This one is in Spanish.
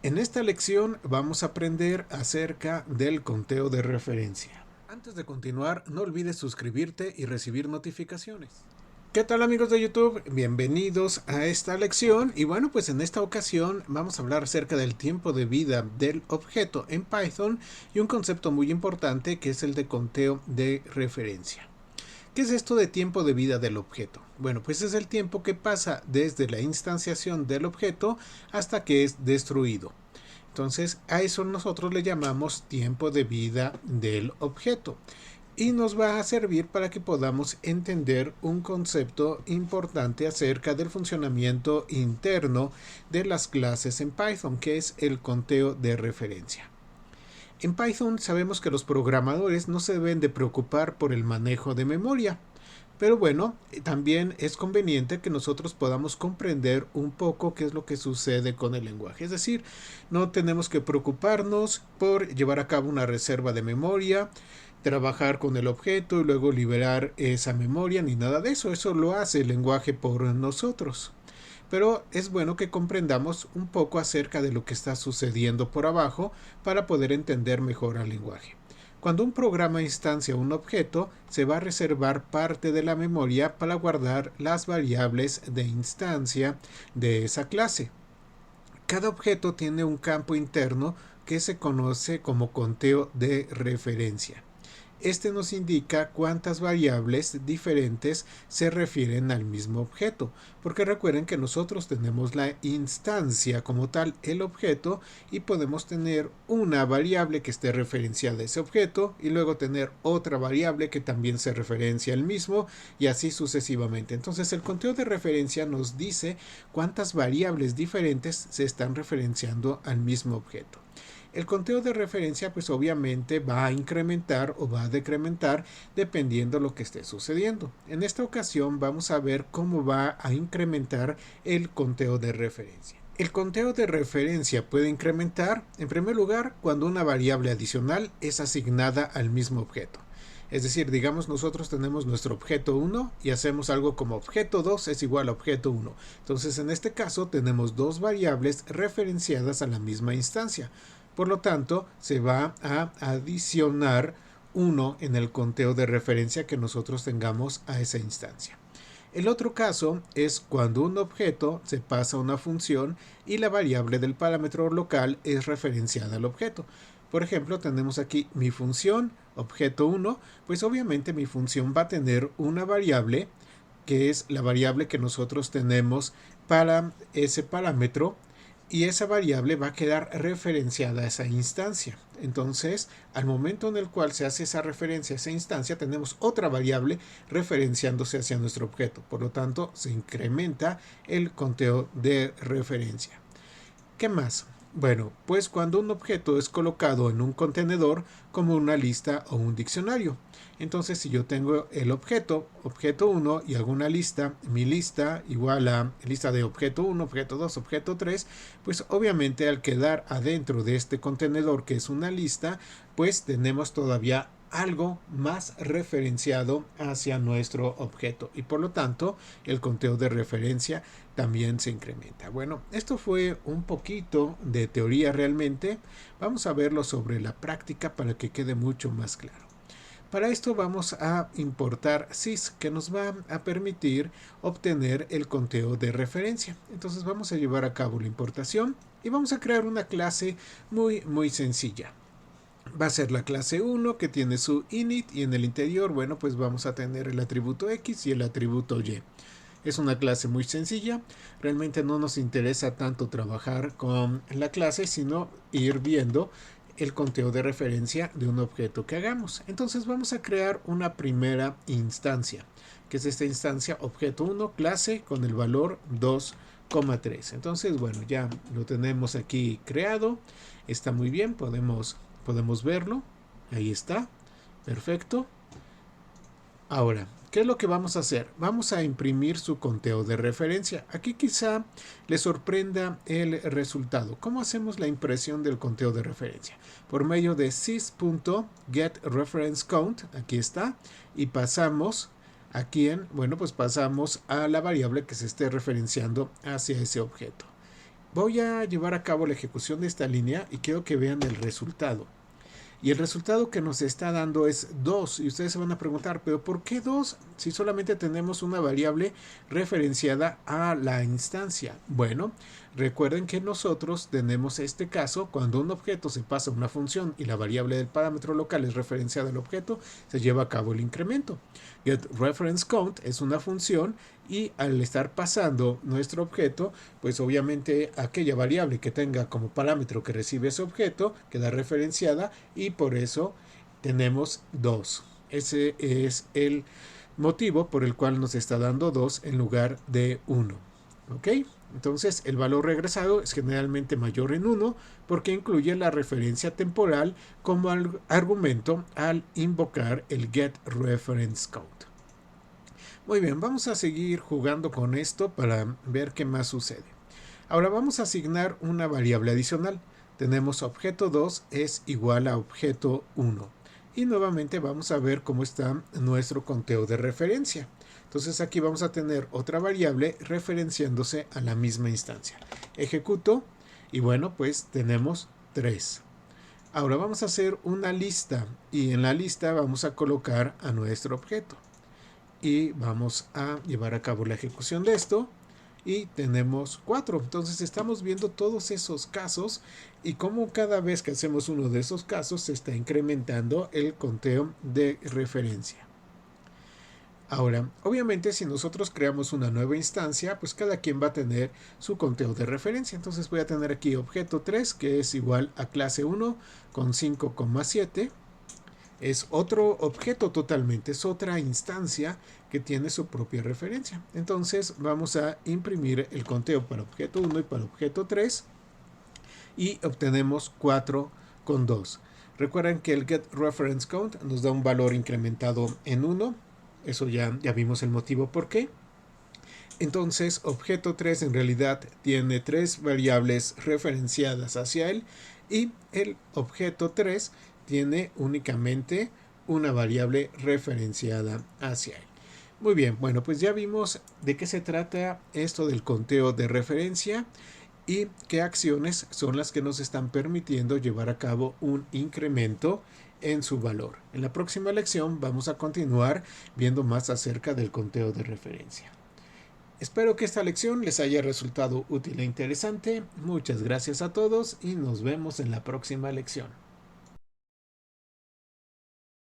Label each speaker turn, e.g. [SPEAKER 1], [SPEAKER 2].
[SPEAKER 1] En esta lección vamos a aprender acerca del conteo de referencia. Antes de continuar, no olvides suscribirte y recibir notificaciones. ¿Qué tal amigos de YouTube? Bienvenidos a esta lección y bueno, pues en esta ocasión vamos a hablar acerca del tiempo de vida del objeto en Python y un concepto muy importante que es el de conteo de referencia. ¿Qué es esto de tiempo de vida del objeto? Bueno, pues es el tiempo que pasa desde la instanciación del objeto hasta que es destruido. Entonces, a eso nosotros le llamamos tiempo de vida del objeto. Y nos va a servir para que podamos entender un concepto importante acerca del funcionamiento interno de las clases en Python, que es el conteo de referencia. En Python sabemos que los programadores no se deben de preocupar por el manejo de memoria, pero bueno, también es conveniente que nosotros podamos comprender un poco qué es lo que sucede con el lenguaje. Es decir, no tenemos que preocuparnos por llevar a cabo una reserva de memoria, trabajar con el objeto y luego liberar esa memoria, ni nada de eso. Eso lo hace el lenguaje por nosotros. Pero es bueno que comprendamos un poco acerca de lo que está sucediendo por abajo para poder entender mejor al lenguaje. Cuando un programa instancia un objeto, se va a reservar parte de la memoria para guardar las variables de instancia de esa clase. Cada objeto tiene un campo interno que se conoce como conteo de referencia. Este nos indica cuántas variables diferentes se refieren al mismo objeto, porque recuerden que nosotros tenemos la instancia como tal, el objeto, y podemos tener una variable que esté referenciada a ese objeto y luego tener otra variable que también se referencia al mismo y así sucesivamente. Entonces el conteo de referencia nos dice cuántas variables diferentes se están referenciando al mismo objeto. El conteo de referencia pues obviamente va a incrementar o va a decrementar dependiendo de lo que esté sucediendo. En esta ocasión vamos a ver cómo va a incrementar el conteo de referencia. El conteo de referencia puede incrementar en primer lugar cuando una variable adicional es asignada al mismo objeto. Es decir, digamos nosotros tenemos nuestro objeto 1 y hacemos algo como objeto 2 es igual a objeto 1. Entonces en este caso tenemos dos variables referenciadas a la misma instancia. Por lo tanto, se va a adicionar 1 en el conteo de referencia que nosotros tengamos a esa instancia. El otro caso es cuando un objeto se pasa a una función y la variable del parámetro local es referenciada al objeto. Por ejemplo, tenemos aquí mi función, objeto 1, pues obviamente mi función va a tener una variable que es la variable que nosotros tenemos para ese parámetro y esa variable va a quedar referenciada a esa instancia. Entonces, al momento en el cual se hace esa referencia a esa instancia, tenemos otra variable referenciándose hacia nuestro objeto. Por lo tanto, se incrementa el conteo de referencia. ¿Qué más? Bueno, pues cuando un objeto es colocado en un contenedor como una lista o un diccionario. Entonces, si yo tengo el objeto 1 y hago una lista, mi lista igual a lista de objeto 1, objeto 2, objeto 3, pues obviamente al quedar adentro de este contenedor que es una lista, pues tenemos todavía algo más referenciado hacia nuestro objeto y por lo tanto el conteo de referencia también se incrementa. Bueno, esto fue un poquito de teoría realmente. Vamos a verlo sobre la práctica para que quede mucho más claro. Para esto vamos a importar sys, que nos va a permitir obtener el conteo de referencia. Entonces vamos a llevar a cabo la importación y vamos a crear una clase muy sencilla. Va a ser la clase 1 que tiene su init y en el interior, bueno, pues vamos a tener el atributo X y el atributo Y. Es una clase muy sencilla, realmente no nos interesa tanto trabajar con la clase, sino ir viendo el conteo de referencia de un objeto que hagamos. Entonces vamos a crear una primera instancia, que es esta instancia objeto 1 clase con el valor 2,3. Entonces, bueno, ya lo tenemos aquí creado, está muy bien, podemos verlo, ahí está, perfecto. Ahora, ¿qué es lo que vamos a hacer? Vamos a imprimir su conteo de referencia. Aquí quizá le sorprenda el resultado. ¿Cómo hacemos la impresión del conteo de referencia? Por medio de sys.getReferenceCount, aquí está, y pasamos aquí pues pasamos a la variable que se esté referenciando hacia ese objeto. voy a llevar a cabo la ejecución de esta línea y quiero que vean el resultado. Y el resultado que nos está dando es 2. Y ustedes se van a preguntar, ¿pero por qué 2 si solamente tenemos una variable referenciada a la instancia? Bueno, recuerden que nosotros tenemos este caso cuando un objeto se pasa a una función y la variable del parámetro local es referenciada al objeto, se lleva a cabo el incremento. GetReferenceCount es una función y al estar pasando nuestro objeto, pues obviamente aquella variable que tenga como parámetro que recibe ese objeto queda referenciada y por eso tenemos 2. Ese es el motivo por el cual nos está dando 2 en lugar de 1. ¿Ok? Entonces el valor regresado es generalmente mayor en 1 porque incluye la referencia temporal como argumento al invocar el getReferenceCount. Muy bien, vamos a seguir jugando con esto para ver qué más sucede. Ahora vamos a asignar una variable adicional. Tenemos objeto 2 es igual a objeto 1. Y nuevamente vamos a ver cómo está nuestro conteo de referencia. Entonces aquí vamos a tener otra variable referenciándose a la misma instancia. Ejecuto y bueno, pues tenemos 3. Ahora vamos a hacer una lista y en la lista vamos a colocar a nuestro objeto. Y vamos a llevar a cabo la ejecución de esto y tenemos 4. Entonces estamos viendo todos esos casos y cómo cada vez que hacemos uno de esos casos se está incrementando el conteo de referencia. Ahora, obviamente si nosotros creamos una nueva instancia, pues cada quien va a tener su conteo de referencia. Entonces voy a tener aquí objeto 3 que es igual a clase 1 con 5,7. Es otro objeto totalmente, es otra instancia que tiene su propia referencia. Entonces vamos a imprimir el conteo para objeto 1 y para objeto 3 y obtenemos 4,2. Recuerden que el getReferenceCount nos da un valor incrementado en 1. Eso ya vimos el motivo por qué. Entonces objeto 3 en realidad tiene 3 variables referenciadas hacia él y el objeto 3 tiene únicamente una variable referenciada hacia él. Muy bien, bueno, pues ya vimos de qué se trata esto del conteo de referencia y qué acciones son las que nos están permitiendo llevar a cabo un incremento en su valor. En la próxima lección vamos a continuar viendo más acerca del conteo de referencia. Espero que esta lección les haya resultado útil e interesante. Muchas gracias a todos y nos vemos en la próxima lección.